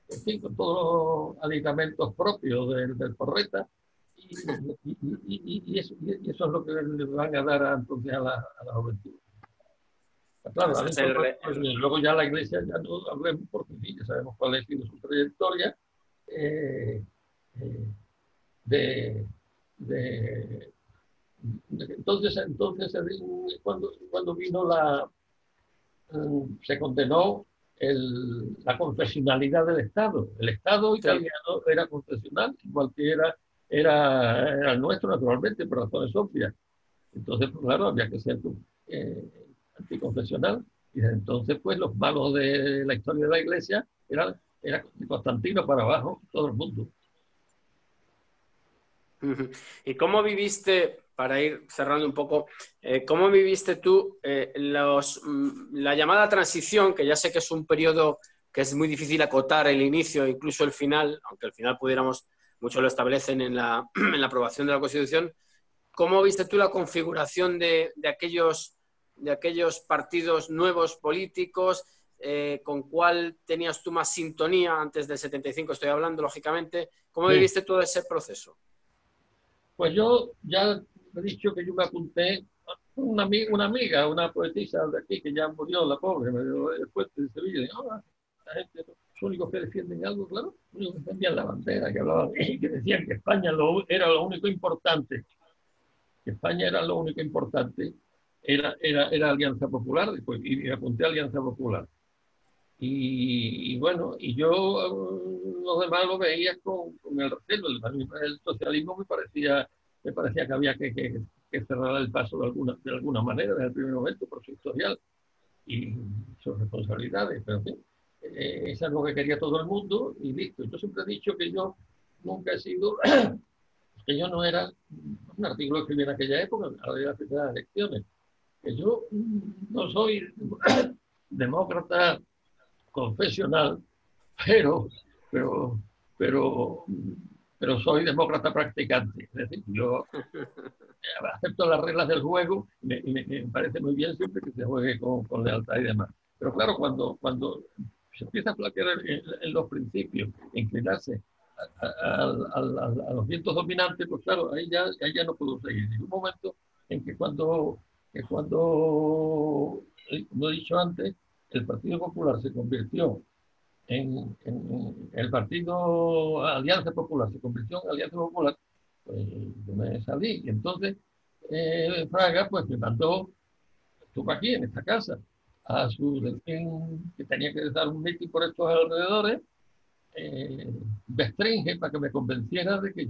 en fin, con todos los aditamentos propios del porreta. Y eso es lo que le van a dar entonces a la juventud. Claro, luego ya la Iglesia ya no hablemos porque ya sabemos cuál ha sido su trayectoria. Entonces cuando vino se condenó la confesionalidad del Estado. El Estado italiano era confesional, igual que era el nuestro, naturalmente, por razones obvias. Entonces, pues, claro, había que ser anticonfesional. Y desde entonces, pues, los malos de la historia de la Iglesia era de Constantino para abajo, todo el mundo. ¿Y cómo viviste, para ir cerrando un poco, cómo viviste tú la llamada transición, que ya sé que es un periodo que es muy difícil acotar el inicio e incluso el final, aunque el final pudiéramos, muchos lo establecen en la, en la aprobación de la Constitución? ¿Cómo viste tú la configuración de aquellos partidos nuevos políticos? ¿Con cuál tenías tú más sintonía antes del 75? Estoy hablando, lógicamente. ¿Cómo Sí. viviste todo ese proceso? Pues yo ya he dicho que yo me apunté a una amiga, una poetisa de aquí, que ya murió, la pobre, me dio después de Sevilla. Y, la gente, los únicos que defienden algo, claro, los únicos que defendían la bandera, que hablaban, que decían que España era lo único importante, que España era lo único importante, era Alianza Popular, después, y me apunté a Alianza Popular. Y bueno, y yo los demás lo veía con el recelo. El socialismo me parecía que había que cerrar el paso de alguna manera desde el primer momento por su historial y sus responsabilidades. Pero en fin, es algo que quería todo el mundo y listo. Yo siempre he dicho que yo nunca he sido, que yo no era un artículo que escribí en aquella época, a las primeras elecciones, que yo no soy demócrata confesional, pero, pero, pero, pero soy demócrata practicante. Es decir, yo acepto las reglas del juego y me parece muy bien siempre que se juegue con lealtad y demás. Pero claro, cuando se empieza a flaquear en los principios, inclinarse a los vientos dominantes, pues claro, ahí ya no puedo seguir. En un momento en que cuando, como he dicho antes, el Partido Popular se convirtió en el partido Alianza Popular, se convirtió en Alianza Popular, pues yo me salí. Y entonces Fraga pues me mandó, estuvo aquí en esta casa, a su delfín, que tenía que dar un mitin por estos alrededores, Bestringe, para que me convenciera de que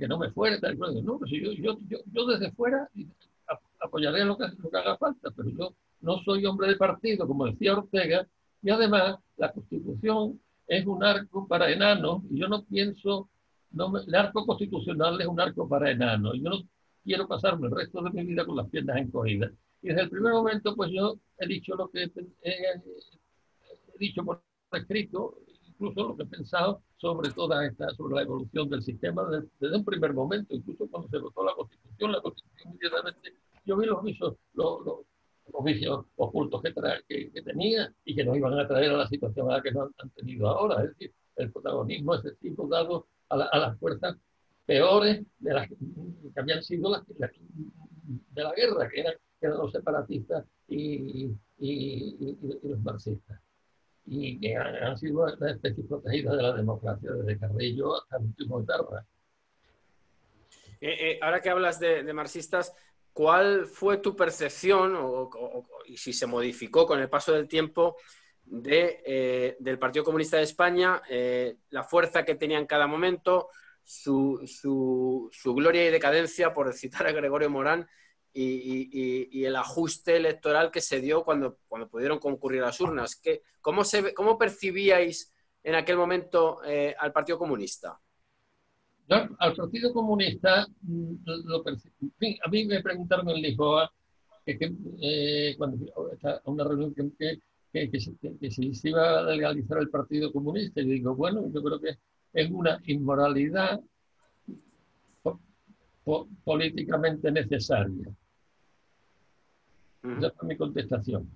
no me fuera. Tal, y no, pues yo desde fuera apoyaré lo que haga falta, pero yo no soy hombre de partido, como decía Ortega, y además la Constitución es un arco para enanos, y yo no pienso, el arco constitucional es un arco para enanos, y yo no quiero pasarme el resto de mi vida con las piernas encogidas. Y desde el primer momento, pues yo he dicho lo que he dicho por escrito, incluso lo que he pensado sobre la evolución del sistema desde un primer momento, incluso cuando se votó la Constitución inmediatamente, yo vi los vicios ocultos que tenía y que nos iban a traer a la situación a la que nos han tenido ahora, es decir, el protagonismo excesivo dado a las fuerzas peores de las que habían sido las de la guerra, que eran los separatistas y los marxistas y que han sido las especies protegidas de la democracia desde Carrillo hasta el último Tarra. Ahora que hablas de marxistas, ¿cuál fue tu percepción y si se modificó con el paso del tiempo del Partido Comunista de España, la fuerza que tenía en cada momento, su gloria y decadencia, por citar a Gregorio Morán, y el ajuste electoral que se dio cuando pudieron concurrir a las urnas? ¿Cómo percibíais en aquel momento al Partido Comunista? Yo, al Partido Comunista, en fin, a mí me preguntaron en Lisboa cuando a una reunión que se iba a legalizar el Partido Comunista, y digo, bueno, yo creo que es una inmoralidad políticamente necesaria. Esa fue mi contestación.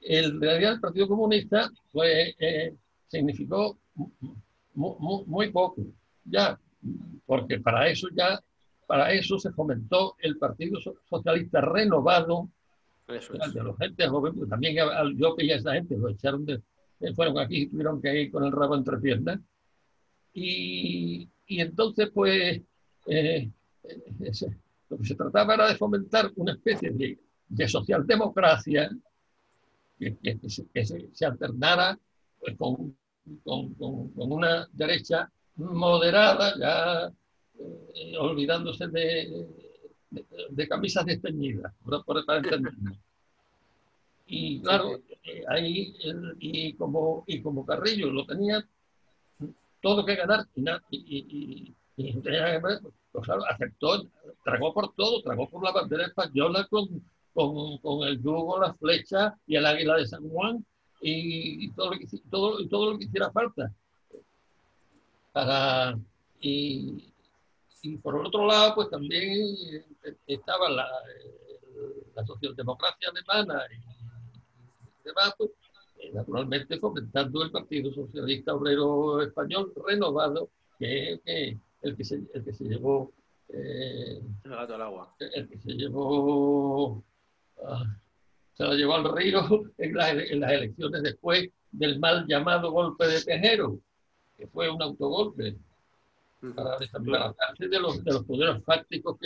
En realidad, el Partido Comunista pues, significó muy poco, ya, porque para eso se fomentó el Partido Socialista renovado, Eso de es. los gente joven, porque también yo veía a esa gente, lo echaron fueron aquí y tuvieron que ir con el rabo entre piernas. Y entonces, pues, eh, lo que se trataba era de fomentar una especie de socialdemocracia que se alternara pues, con una derecha moderada, ya olvidándose de camisas desteñidas, para entendernos. Y Sí, claro, sí. ahí, y como Carrillo lo tenía todo que ganar Y entonces, pues claro, aceptó, tragó por todo, tragó por la bandera española con el yugo, la flecha y el águila de San Juan y todo, y todo lo que hiciera falta. Para, y, y por el otro lado, pues también estaba la socialdemocracia alemana y demás, pues, naturalmente fomentando el Partido Socialista Obrero Español renovado, que el que se llevó El gato al agua. el que se llevó ah, se la llevó al río en las elecciones después del mal llamado golpe de Tejero, que fue un autogolpe para desembarazarse de los poderes fácticos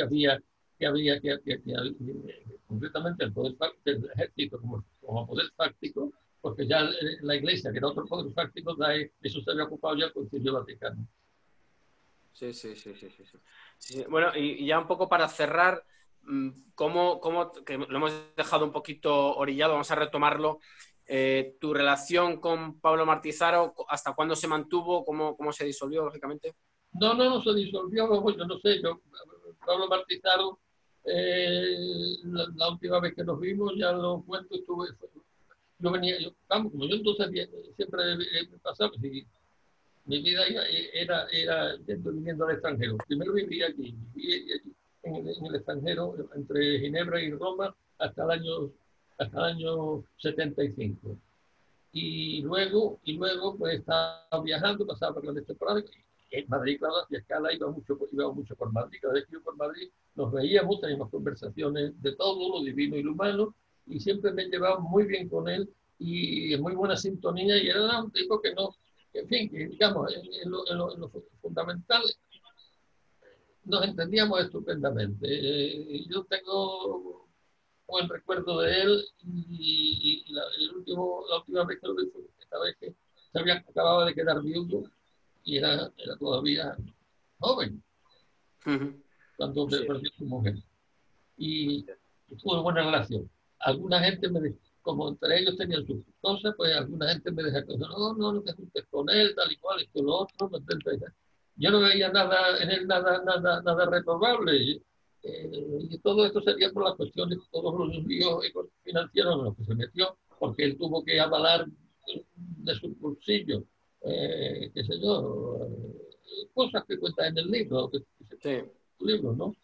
concretamente el poder del ejército como poder fáctico, porque ya la Iglesia, que era otro poder fáctico, eso se había ocupado ya el Concilio Vaticano. Sí, sí, sí, sí, sí, sí. Sí, bueno, y ya un poco para cerrar, que lo hemos dejado un poquito orillado, vamos a retomarlo. Tu relación con Pablo Martizaro, ¿hasta cuándo se mantuvo? ¿Cómo se disolvió, lógicamente? No se disolvió, yo no sé, Pablo Martizaro, la última vez que nos vimos, ya lo cuento, yo venía, vamos, como yo entonces siempre pasaba, si, mi vida era viviendo al extranjero. Primero viví aquí, en el extranjero, entre Ginebra y Roma, hasta el año 75. Y luego pues estaba viajando, pasaba por grandes temporadas. En Madrid, claro, hacía escala, iba mucho por Madrid. Cada vez que iba por Madrid nos veíamos, teníamos conversaciones de todo, lo divino y lo humano, y siempre me llevaba muy bien con él y en muy buena sintonía, y era un tipo que no, en fin, que digamos, en lo fundamental nos entendíamos estupendamente. Yo tengo buen recuerdo de él y la última vez que lo vi fue esta vez que acababa de quedar viudo y era todavía joven cuando Sí. perdió su mujer. Y tuve buena relación. Alguna gente como entre ellos tenían sus cosas, pues alguna gente me decía, no te juntes con él, tal y cual, esto, lo otro, no te. Yo no veía nada en él, nada reprobable. Y todo esto sería por las cuestiones, todos los líos financieros en los que se metió, porque él tuvo que avalar de su bolsillo, qué sé yo, cosas que cuentan en el libro, Sí. libro, ¿no?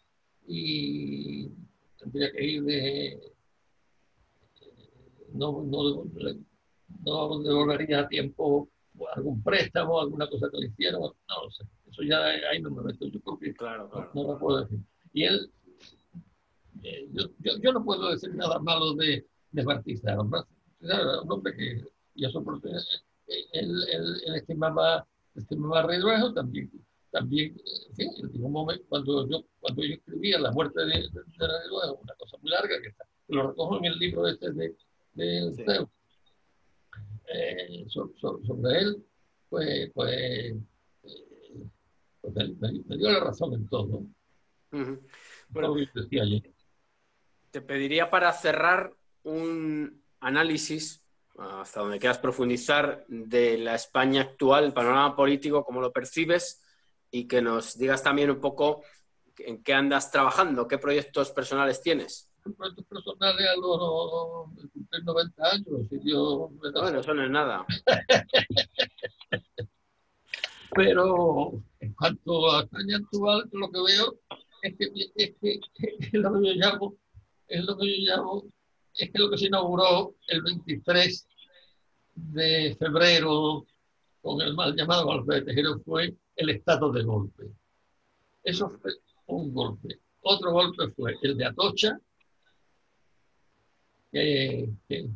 Y tendría que ir no devolvería a tiempo algún préstamo, alguna cosa que le hicieron, no lo sé. Eso ya ahí no me meto, yo creo que Claro, claro. no lo puedo decir. Y él, yo no puedo decir nada malo de Bartizar. Era un hombre que yo soporté, él estimaba a Redruejo también, sí, en un momento, cuando yo escribía La muerte de Redruejo, una cosa muy larga que lo recojo en el libro este de Sí. Zeus, sobre él, pues, me dio la razón en todo, Bueno, todo lo que decía allí. te pediría para cerrar un análisis, hasta donde quieras profundizar, de la España actual, el panorama político, cómo lo percibes, y que nos digas también un poco en qué andas trabajando, qué proyectos personales tienes. Proyectos personales a los 90 años, si Dios me da Bueno, salud. eso no es nada. Pero en cuanto a España actual, lo que veo es lo que yo llamo, es lo que yo llamo, es que lo que se inauguró el 23 de febrero con el mal llamado golpe de Tejero fue el estado de golpe. Eso fue un golpe. Otro golpe fue el de Atocha, que, que,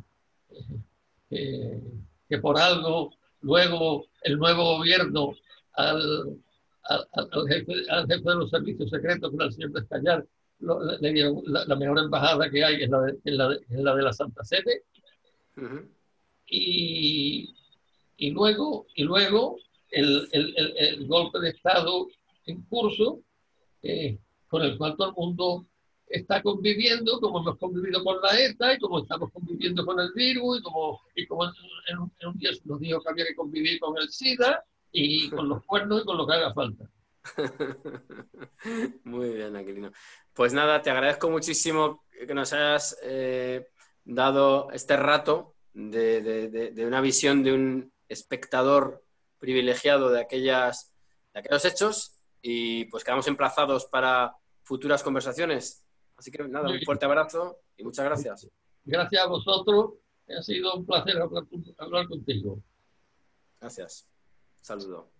que, que por algo luego el nuevo gobierno al jefe de los servicios secretos, que era el señor Descallar, le dieron la mejor embajada que hay, es la de la Santa Sede. Y, y luego el golpe de Estado en curso, con el cual todo el mundo está conviviendo, como hemos convivido con la ETA y como estamos conviviendo con el virus y como en un día nos dijo que había que convivir con el SIDA y con los cuernos y con lo que haga falta. Muy bien, Aquilino. Pues nada, te agradezco muchísimo que nos hayas dado este rato de una visión de un espectador privilegiado de aquellos hechos y pues quedamos emplazados para futuras conversaciones. Así que nada, Muy un bien. fuerte abrazo y muchas gracias. Gracias a vosotros. Ha sido un placer hablar contigo. Gracias. Saludo.